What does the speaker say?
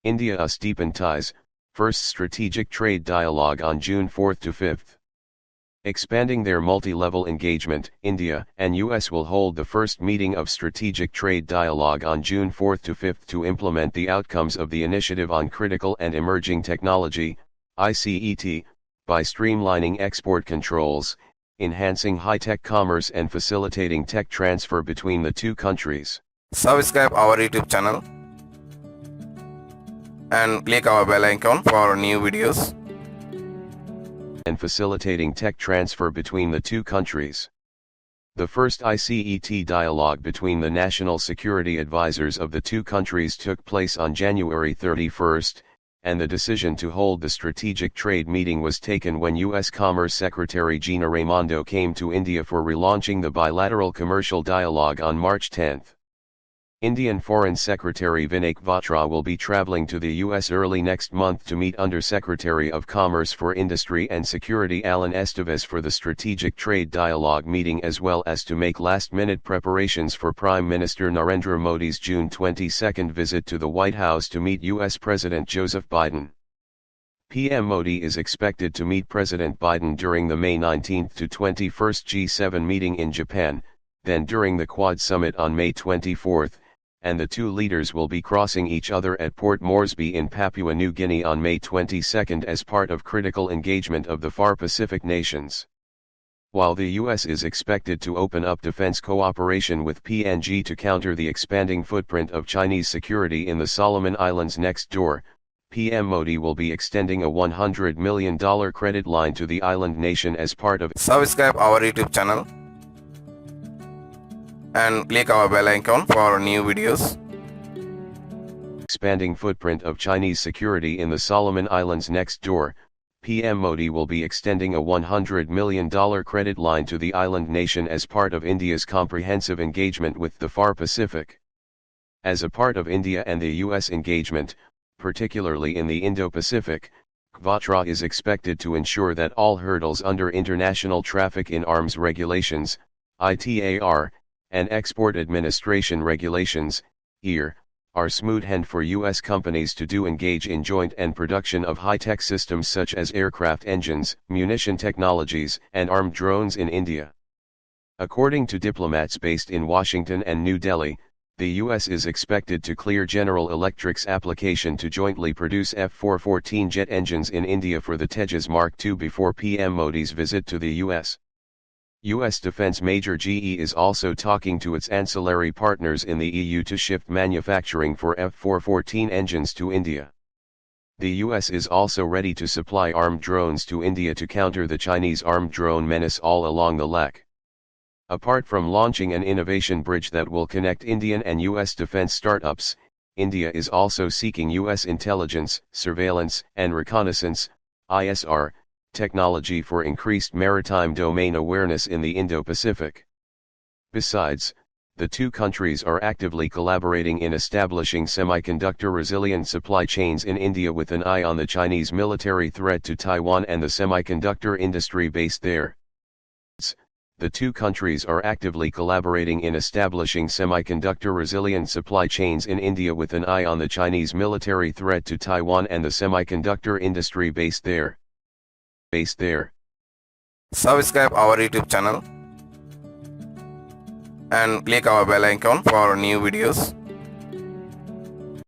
India-US deepen ties, first strategic trade dialogue on June 4–5. Expanding their multi-level engagement, India and US will hold the first meeting of strategic trade dialogue on June 4–5 to implement the outcomes of the Initiative on Critical and Emerging Technology, ICET, by streamlining export controls, enhancing high-tech commerce and facilitating tech transfer between the two countries. Subscribe our YouTube channel and click our bell icon for new videos. And facilitating tech transfer between the two countries. The first ICET dialogue between the national security advisors of the two countries took place on January 31, and the decision to hold the strategic trade meeting was taken when U.S. Commerce Secretary Gina Raimondo came to India for relaunching the bilateral commercial dialogue on March 10. Indian Foreign Secretary Vinay Kwatra will be traveling to the U.S. early next month to meet Under-Secretary of Commerce for Industry and Security Alan Estevez for the Strategic Trade Dialogue meeting, as well as to make last-minute preparations for Prime Minister Narendra Modi's June 22 visit to the White House to meet U.S. President Joseph Biden. PM Modi is expected to meet President Biden during the May 19 to 21 G7 meeting in Japan, then during the Quad Summit on May 24, and the two leaders will be crossing each other at Port Moresby in Papua New Guinea on May 22 as part of critical engagement of the far Pacific nations. While the U.S. is expected to open up defense cooperation with PNG to counter the expanding footprint of Chinese security in the Solomon Islands next door, PM Modi will be extending a $100 million credit line to the island nation as part of. Subscribe our YouTube channel and click our bell icon for new videos. Expanding footprint of Chinese security in the Solomon Islands next door, PM Modi will be extending a $100 million credit line to the island nation as part of India's comprehensive engagement with the far Pacific. As a part of India and the US engagement, particularly in the Indo-Pacific, Kwatra is expected to ensure that all hurdles under International Traffic in Arms Regulations, ITAR, and Export Administration Regulations, EAR, are smooth for U.S. companies to engage in joint and production of high-tech systems such as aircraft engines, munition technologies, and armed drones in India. According to diplomats based in Washington and New Delhi, the U.S. is expected to clear General Electric's application to jointly produce F-414 jet engines in India for the Tejas Mark II before PM Modi's visit to the U.S. U.S. defense major GE is also talking to its ancillary partners in the EU to shift manufacturing for F-414 engines to India. The U.S. is also ready to supply armed drones to India to counter the Chinese armed drone menace all along the LAC. Apart from launching an innovation bridge that will connect Indian and U.S. defense startups, India is also seeking U.S. intelligence, surveillance, and reconnaissance, ISR, technology for increased maritime domain awareness in the Indo-Pacific. Besides, the two countries are actively collaborating in establishing semiconductor-resilient supply chains in India with an eye on the Chinese military threat to Taiwan and the semiconductor industry based there. The two countries are actively collaborating in establishing semiconductor-resilient supply chains in India with an eye on the Chinese military threat to Taiwan and the semiconductor industry based there. Subscribe our YouTube channel and click our bell icon for new videos.